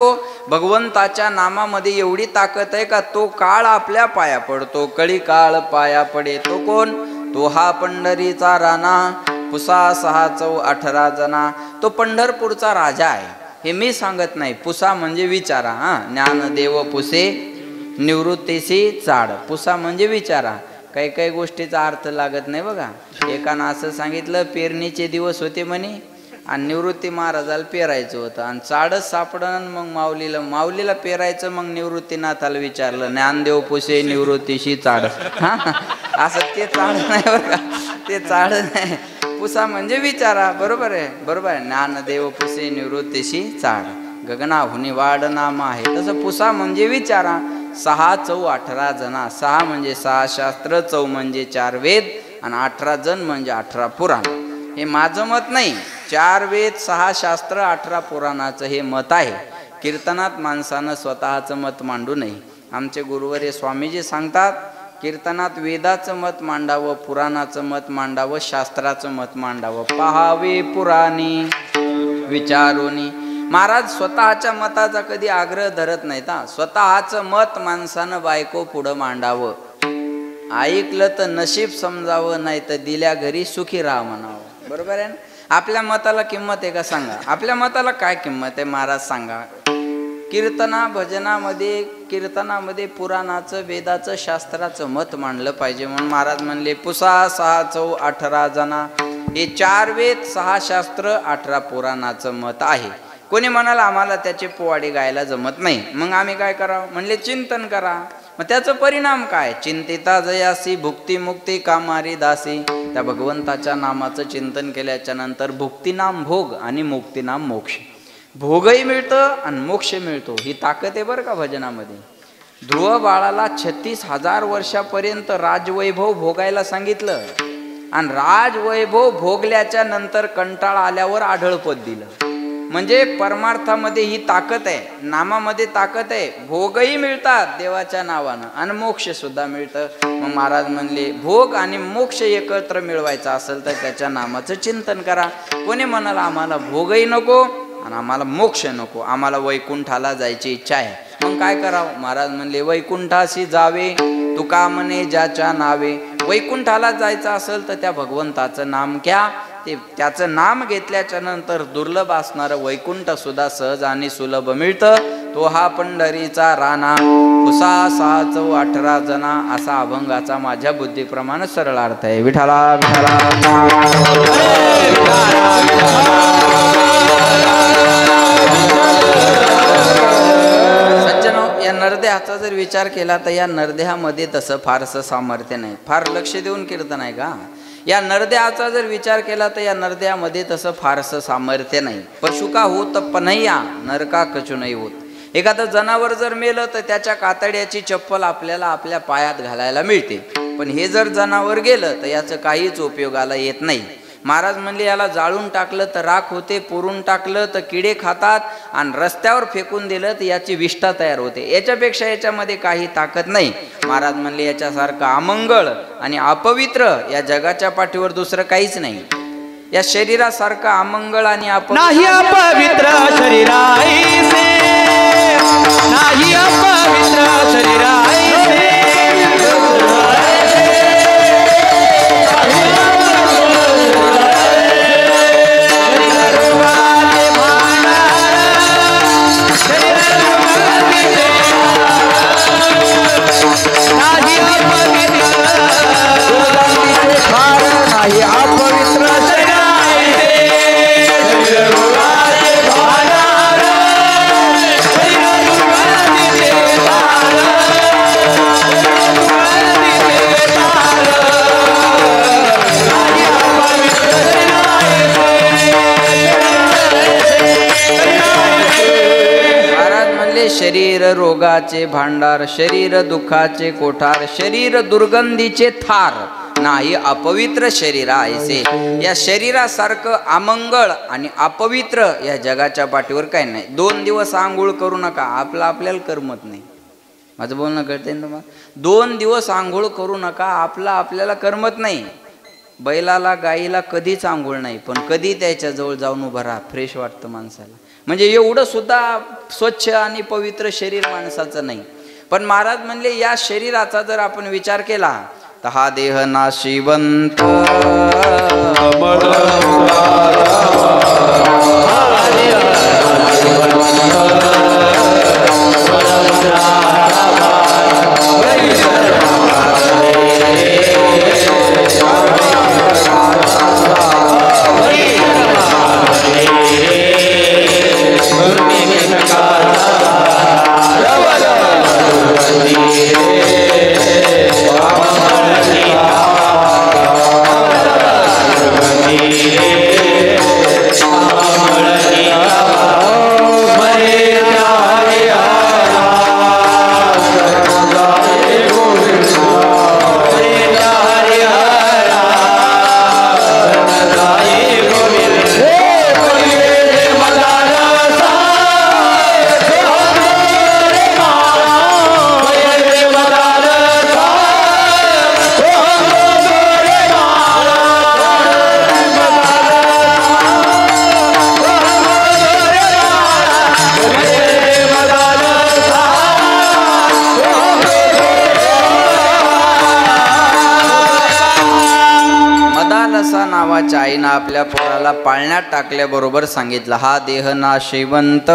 भगवंताच्या नामामध्ये एवढी ताकद आहे का तो काळ आपल्या पाया पडतो। कळी काळ पाया पडे तो कोण? तो हा पंढरीचा राणा, पुसा 6 चौ 18 जना। तो पंढरपूरचा राजा आहे, हे मी सांगत नाही। पुसा म्हणजे विचारा, ज्ञानदेव पुसे निवृत्तीसी चाड। पुसा म्हणजे विचारा, काही काही गोष्टीचा अर्थ लागत नाही बघा। एकानं असं सांगितलं, पेरणीचे दिवस होते म्हणे आणि निवृत्ती महाराजाला पेरायचं होतं आणि चाडच सापडन। मग माऊलीला पेरायचं, मग निवृत्तीनाथाला विचारलं, ज्ञानदेव पुसे निवृत्तीशी चाड। असं ते चाड नाही बरं का, ते चाड नाही। पुसा म्हणजे विचारा, बरोबर आहे, बरोबर आहे। ज्ञानदेव पुसे निवृत्तीशी चाड, गगनाहुनी वाढ नाम आहे, तसं पुसा म्हणजे विचारा। 6 चौ 18 जना, 6 म्हणजे 6 शास्त्र, चौ म्हणजे 4 वेद आणि 18 जन म्हणजे 18 पुराण। हे माझं मत नाही, 4 वेद 6 शास्त्र 18 पुराणाचं हे मत आहे। कीर्तनात माणसानं स्वतःचं मत मांडू नये। आमचे गुरुवर्य स्वामीजी सांगतात, कीर्तनात वेदाचं मत मांडावं, पुराणाचं मत मांडावं, शास्त्राचं मत मांडावं। पहावे पुराणी विचारोनी। महाराज स्वतःच्या मताचा कधी आग्रह धरत नाहीत। स्वतःचं मत माणसानं बायको पुढं मांडावं। ऐकलं तर नशीब समजावं, नाही तर दिल्या घरी सुखी राहा म्हणावं, बरोबर आहे ना? आपल्या मताला किंमत आहे का सांगा? आपल्या मताला काय किंमत आहे महाराज सांगा? कीर्तनामध्ये पुराणाचं, वेदाचं, शास्त्राचं मत मांडलं पाहिजे। म्हणून महाराज म्हणले, पुसा 6 चौ 18 जना। हे 4 वेद 6 शास्त्र 18 पुराणाचं मत आहे। कोणी म्हणाला आम्हाला त्याचे पोवाडे गायला जमत नाही, मग आम्ही काय करावं? म्हणले चिंतन करा। मग त्याचा परिणाम काय? चिंतिता जयासी भुक्ती मुक्ती कामारी दासी। त्या भगवंताच्या नामाचं चिंतन केल्याच्या नंतर भुक्तीनाम भोग आणि मुक्तीनाम मोक्ष। भोगही मिळतं आणि मोक्ष मिळतो, ही ताकद आहे बरं का भजनामध्ये। ध्रुव बाळाला 36,000 वर्षापर्यंत राजवैभव भोगायला सांगितलं आणि राजवैभव भोगल्याच्या नंतर कंटाळा आल्यावर आढळपद दिलं। म्हणजे परमार्थामध्ये ही ताकद आहे, नामामध्ये ताकद आहे। भोगही मिळतात देवाच्या नावानं आणि मोक्ष सुद्धा मिळतं। मग महाराज म्हणले, भोग आणि मोक्ष एकत्र मिळवायचा असेल तर त्याच्या नामाचं चिंतन करा। कोणी म्हणाला आम्हाला भोगही नको आणि आम्हाला मोक्ष नको, आम्हाला वैकुंठाला जायची इच्छा आहे, मग काय करावं? महाराज म्हणले, वैकुंठाशी जावे तुका म्हणे ज्याच्या नावे। वैकुंठाला जायचं असेल तर त्या भगवंताचं नाम घ्या। त्याचं नाम घेतल्याच्या नंतर दुर्लभ असणारं वैकुंठ सुद्धा सहज आणि सुलभ मिळतं। तो हा पंढरीचा राणा, पुसा 6 चौ 18 जना, असा अभंगाचा माझ्या बुद्धीप्रमाणे सरळ अर्थ आहे। विठाला विठाला सज्जनो, या नरदेहाचा जर विचार केला तर या नरदेहामध्ये तसं फारसं सामर्थ्य नाही। फार लक्ष देऊन कीर्तन आहे का? या नरदेहाचा जर विचार केला तर या नरदेहामध्ये तसं फारसं सामर्थ्य नाही। पशु का होत पन्हैया, नर का कछु नाही होत। एखादं जनावर जर मेलं तर त्याच्या कातड्याची चप्पल आपल्याला आपल्या पायात घालायला मिळते, पण हे जर जनावर गेलं तर याचं काहीच उपयोगाला येत नाही। महाराज म्हणले, याला जाळून टाकलं तर राख होते, पुरून टाकलं तर किडे खातात आणि रस्त्यावर फेकून दिलं तर याची विष्ठा तयार होते। याच्यापेक्षा याच्यामध्ये काही ताकद नाही। महाराज म्हणले, याच्यासारखं अमंगळ आणि अपवित्र या जगाच्या पाठीवर दुसरं काहीच नाही। या शरीरासारखं अमंगळ आणि अपवित्र शरीराईसे, नाही अपवित्र शरीराईसे। शरीर रोगाचे भांडार, शरीर दुःखाचे कोठार, शरीर दुर्गंधीचे थार, नाही अपवित्र शरीर ऐसे। या शरीरासारखं अमंगळ आणि अपवित्र या जगाच्या पाठीवर काही नाही। 2 दिवस आंघोळ करू नका, आपल्याला करमत नाही। माझं बोलणं कळतंय ना तुम्हाला? 2 दिवस आंघोळ करू नका, आपल्याला करमत नाही। बैलाला गाईला कधीच आंघोळ नाही, पण कधी त्याच्या जवळ जाऊन उभा राहा, फ्रेश वाटतं माणसाला। म्हणजे एवढं सुद्धा स्वच्छ आणि पवित्र शरीर माणसाचं नाही. पण महाराज म्हणले या शरीराचा जर आपण विचार केला तर हा देह नाशिवंत नावाच्या आईनं आपल्या पोराला पाळण्यात टाकल्याबरोबर सांगितलं हा देह नाशिवंत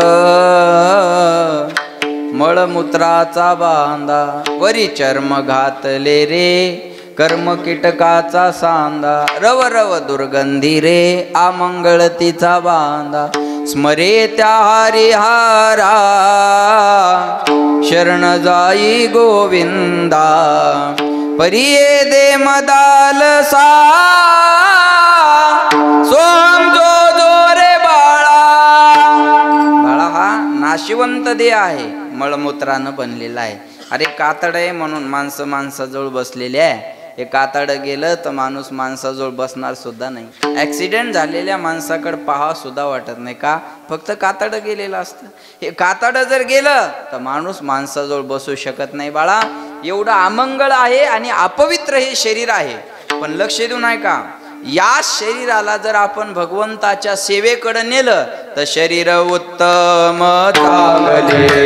मळमूत्राचा बांधा वरी चर्म घातले रे कर्म कीटकाचा सांदा रव रव दुर्गंधी रे आमंगळतीचा बांधा स्मरे त्या हरिहारा शरण जाई गोविंदा परिये दे मदालसा सोहम जो जो रे बाळा. बाळा हा नाशिवंत देह आहे, मळमूत्रानं बनलेला आहे. अरे कातड आहे म्हणून माणसं माणसाजवळ बसलेले आहे. हे कातड गेलं तर माणूस माणसाजवळ बसणार सुद्धा नाही. ऍक्सिडेंट झालेल्या माणसाकडे पाहा सुद्धा वाटत नाही का, फक्त कातड गेलेलं असतं. हे कातड जर गेलं तर माणूस माणसाजवळ बसू शकत नाही. बाळा एवढं अमंगळ आहे आणि अपवित्र हे शरीर आहे. पण लक्ष देऊ नाही का, या शरीराला जर आपण भगवंताच्या सेवेकडे नेलं तर शरीर उत्तम चांगले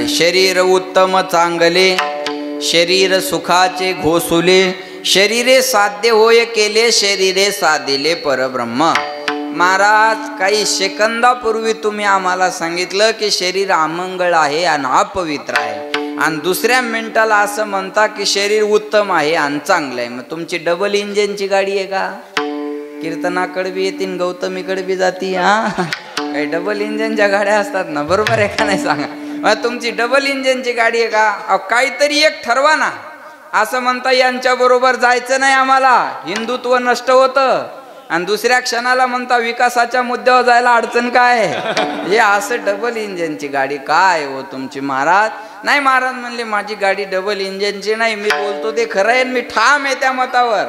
शरीर उत्तम चांगले शरीर सुखाचे घोसुले शरीरे साध्य होय केले शरीरे साधिले परब्रह्म. महाराज काही सेकंदापूर्वी तुम्ही आम्हाला सांगितलं की शरीर अमंगळ आहे आणि अपवित्र आहे आणि दुसऱ्या मिनिटाला असं म्हणता की शरीर उत्तम आहे आणि चांगलं आहे. मग तुमची डबल इंजिनची गाडी आहे का? कीर्तनाकडे बी येतील गौतमीकडे बी जाती. हा काही डबल इंजिनच्या गाड्या असतात ना, बरोबर आहे का नाही सांगा. तुमची डबल इंजिनची गाडी आहे का? काहीतरी एक ठरवा ना. असं म्हणता यांच्या बरोबर जायचं नाही आम्हाला, हिंदुत्व नष्ट होतं, आणि दुसऱ्या क्षणाला म्हणता विकासाच्या मुद्द्यावर जायला अडचण काय. हे असं डबल इंजिनची गाडी काय हो तुमची महाराज. नाही महाराज म्हणले माझी गाडी डबल इंजिनची नाही, मी बोलतो ते खरं आहे, मी ठाम आहे त्या मतावर,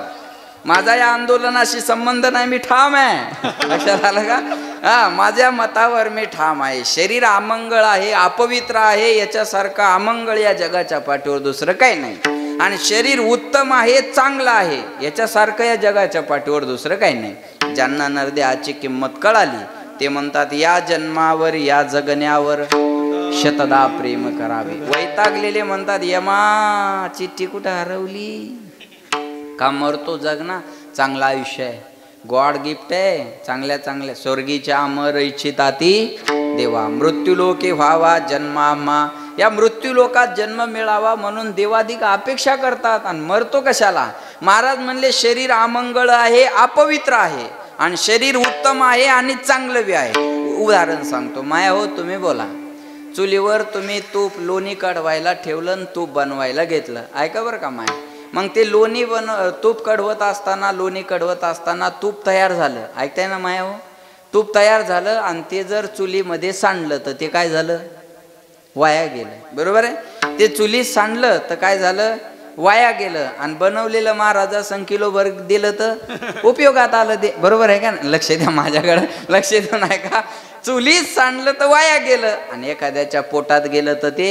माझा या आंदोलनाशी संबंध नाही, मी ठाम आहे. लक्षात आलं का? हा, माझ्या मतावर मी ठाम आहे. शरीर अमंगळ आहे, अपवित्र आहे, याच्यासारखं अमंगळ या जगाच्या पाठीवर दुसरं काही नाही. आणि शरीर उत्तम आहे, चांगलं आहे, याच्यासारखं या जगाच्या पाठीवर दुसरं काही नाही. ज्यांना नरदेहाची किंमत कळाली ते म्हणतात या जन्मावर या जगण्यावर शतदा प्रेम करावे. वैतागलेले म्हणतात यमा चिठ्ठी कुठं हरवली, का मरतो जग ना, चांगलं आयुष्य आहे, गॉड गिफ्ट आहे, चांगल्या चांगल्या स्वर्गीच्या अमर इच्छिताती देवा, मृत्यू लोके व्हावा जन्मामा, या मृत्यू लोकात जन्म मिळावा म्हणून देवाधिक अपेक्षा करतात आणि मरतो कशाला. महाराज म्हणले शरीर अमंगळ आहे, अपवित्र आहे, आणि शरीर उत्तम आहे आणि चांगलं बी आहे. उदाहरण सांगतो, माया हो तुम्ही बोला, चुलीवर तुम्ही तूप लोणी कढवायला ठेवलं आणि तूप बनवायला घेतलं, ऐका बरं का माया, मग ते लोणी तूप कढवत असताना, लोणी कढवत असताना तूप तयार झालं, ऐकताय ना माया हो, तूप तयार झालं आणि ते जर चुलीमध्ये सांडलं तर ते काय झालं, वाया गेलं, बरोबर आहे. ते चुलीत सांडलं तर काय झालं, वाया गेलं. आणि बनवलेलं महाराजा संकिलो भर दिलं तर उपयोगात आलं ते, बरोबर आहे का. लक्ष द्या माझ्याकडे, लक्ष देऊ नाही का. चुलीत सांडलं तर वाया गेलं आणि एखाद्याच्या पोटात गेलं तर ते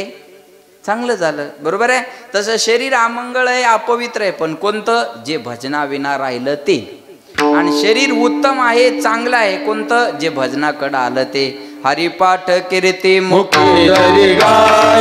चांगलं झालं, बरोबर आहे. तसं शरीर अमंगळ आहे, अपवित्र आहे, पण कोणतं, जे भजनाविना राहिलं ते. आणि शरीर उत्तम आहे, चांगलं आहे, कोणतं, जे भजनाकडं आलं ते. हरिपाठ कीर्ती मुखी गाय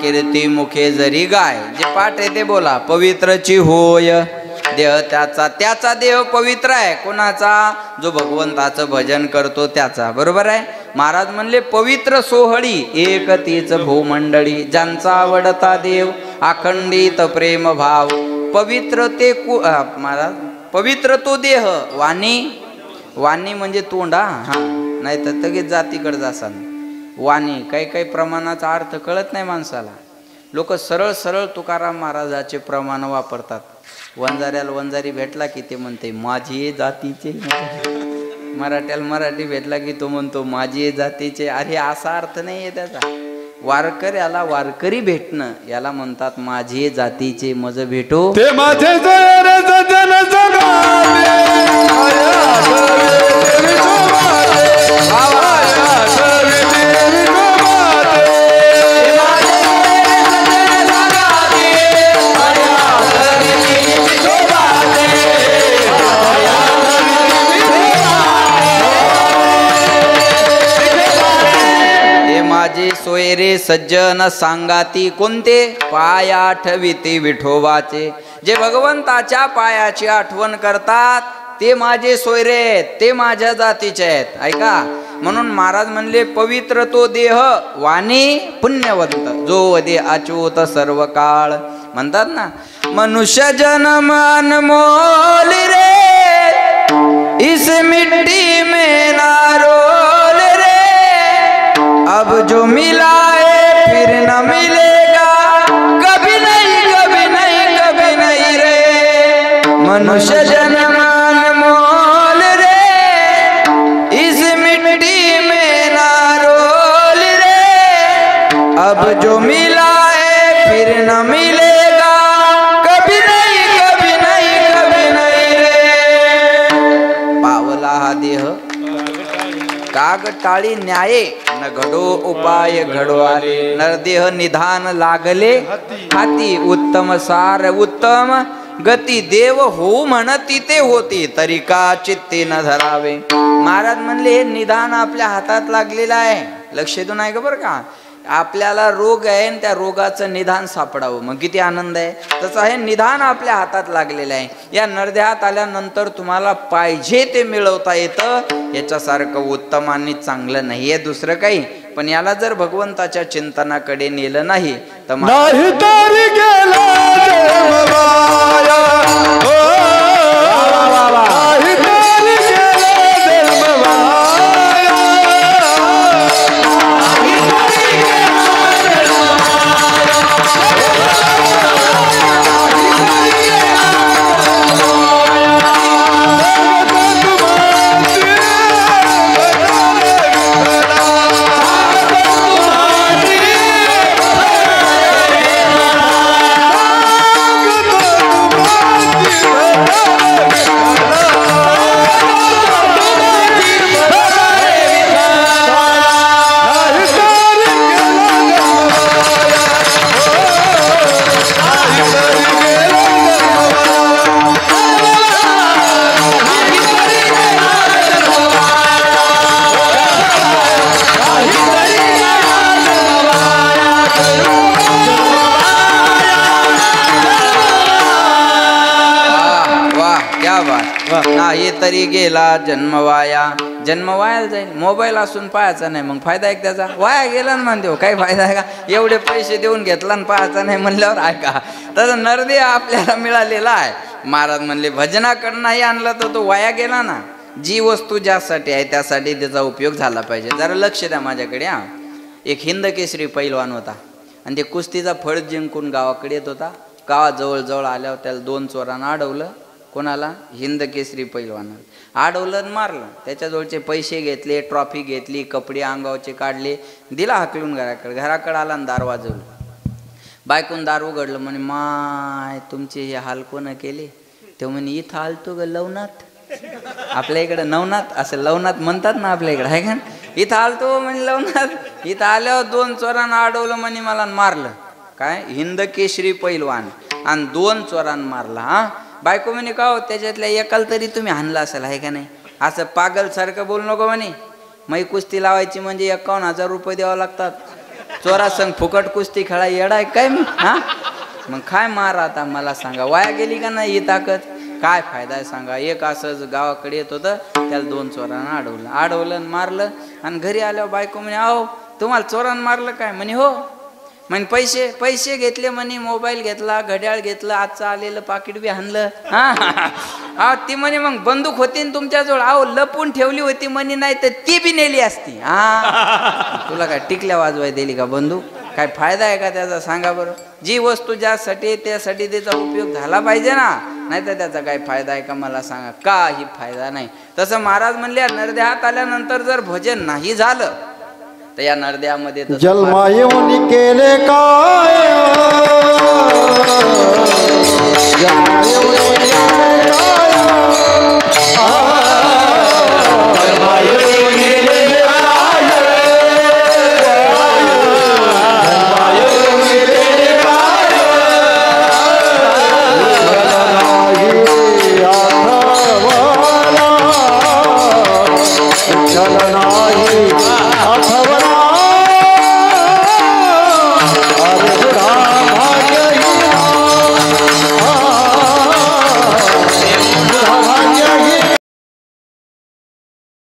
कीर्ती मुखे जरी गाय, जे पाठ आहे ते बोला. पवित्रची होय देह त्याचा, त्याचा देह पवित्र आहे, कोणाचा, जो भगवंताचं भजन करतो त्याचा, बरोबर आहे. महाराज म्हणले पवित्र सोहळी एक तीच भूमंडळी, ज्यांचा आवडता देव अखंडित प्रेम भाव. पवित्र ते महाराज पवित्र तो देह, वाणी, वाणी म्हणजे तोंडा, हा, नाही तर तगेच जातीकडे जासान. वाणी काही काही प्रमाणाचा अर्थ कळत नाही माणसाला, लोक सरळ सरळ तुकाराम महाराजाचे प्रमाण वापरतात. वंजाऱ्याला वंजारी भेटला की ते म्हणते माझी जातीचे, मराठ्याला मराठी भेटला की तो म्हणतो माझी जातीचे. अरे असा अर्थ नाही आहे त्याचा. वारकऱ्याला वारकरी भेटणं याला म्हणतात माझी जातीचे मज भेटो ते माझे सोयरे सज्जन सांगाती, कोणते, पाया आठविते विठोबाचे. जे भगवंताच्या पायाची आठवण करतात ते माझे सोयरे आहेत, ते माझ्या जातीचे आहेत. ऐका, म्हणून महाराज म्हणले पवित्र तो देह, वाणी पुण्यवंत, जो वदे अच्युत सर्व काळ. म्हणतात ना, मनुष्य जन्म अनमोल रे, इस मिट्टी में ना रोल रे, अब जो मिला है फिर न मिलेगा, कभी नहीं कभी नहीं कभी नहीं रे. मनुष्य जन्म अनमोल रे, इस मिट्टी में ना रोल रे, अब जो मिला है फिर न मिलेगा, कभी नहीं कभी नहीं कभी नहीं रे. पावला हा देह काग टाळी न्याये, न घडो उपाय घडवाले नरदेह निधान लागले हाती उत्तम सार उत्तम गती देव हो म्हणती ते होती तरी का चित्ते न धरावे. महाराज म्हणले हे निदान आपल्या हातात लागलेलं आहे. लक्ष देऊन आहे का बरं का. आपल्याला रोग आहे आणि त्या रोगाचं निदान सापडावं मग किती आनंद आहे. तसं हे निदान आपल्या हातात लागलेलं आहे. या नरदेहात आल्यानंतर तुम्हाला पाहिजे ते मिळवता येतं. याच्यासारखं उत्तम आणि चांगलं नाहीये दुसरं काही. पण याला जर भगवंताच्या चिंतनाकडे नेलं नाही तर नाही तरी गेला देवमाया, ओ, नाही तरी गेला देवमाया, नाही तरी गेला जन्म वाया. जन्म वायाला जाईल. मोबाईल असून पाहायचा नाही मग फायदा आहे त्याचा. वाया गेला ना म्हणतो काही फायदा आहे का. एवढे पैसे देऊन घेतला आणि पाहायचा नाही म्हणल्यावर आहे का. तसं नरदेह आपल्याला मिळालेला आहे. महाराज म्हणले भजनाकडं नाही आणला तर तो वाया गेला ना. जी वस्तू ज्यासाठी आहे त्यासाठी त्याचा उपयोग झाला पाहिजे. जरा लक्ष द्या माझ्याकडे. हा एक हिंद केसरी पैलवान होता आणि ते कुस्तीचा फळ जिंकून गावाकडे येत होता. गावाजवळ जवळ आल्यावर त्याला 2 चोरांना अडवलं. कोणाला. हिंद केसरी पैलवानाला अडवलं आणि मारलं. त्याच्याजवळचे पैसे घेतले, ट्रॉफी घेतली, कपडे अंगावचे काढले, दिला हाकलून घराकडे आला आणि दार वाजवलं. बायकून दार उघडलं. म्हणे माय तुमचे हे हाल कोण केले. ते म्हणे इथं आलतो ग लवनाथ. आपल्या इकडं नवनाथ असं लवनाथ म्हणतात ना आपल्या इकडं आहे का. इथं आलतो म्हणे लवनाथ. इथं आल्यावर 2 चोरांना अडवलं म्हणे मला मारलं. काय हिंद केसरी पैलवान आणि 2 चोरांना मारला. हा बायको म्हणे का हो त्याच्यातल्या एकाला तरी तुम्ही हाणला असेल आहे का नाही. असं पागल सारखं बोलू नको म्हणे. मै कुस्ती लावायची म्हणजे 51,000 रुपये द्यावं लागतात. चोरा संग फुकट कुस्ती खेळा येडाय काय मी. हा मग काय मार आता मला सांगा. वाया गेली का नाही ही ताकद. काय फायदा आहे सांगा. एक असंच गावाकडे येत होतं त्याला 2 चोरांना अडवलं आणि मारलं. आणि घरी आल्यावर बायको म्हणे अहो तुम्हाला चोरांना मारलं काय. म्हणे हो. म्हणे पैसे घेतले म्हणे, मोबाईल घेतला, घड्याळ घेतलं, आजचं आलेलं पाकिट बी आणलं. हा ती म्हणे मग बंदूक होती ना तुमच्याजवळ. अहो लपून ठेवली होती म्हणे नाही तर ती बी नेली असती. हा तुला काय टिकल्या वाजवाय दिली का बंदूक. काय फायदा आहे का त्याचा सांगा बरं. जी वस्तू ज्यासाठी त्यासाठी त्याचा उपयोग झाला पाहिजे ना. नाही तर त्याचा काय फायदा आहे का मला सांगा. काही फायदा नाही. तसं महाराज म्हणले नरदेहात आल्यानंतर जर भजन नाही झालं तर या नरदेहामध्ये जन्मा येऊन केले काय. जन्मा येऊन केले काय.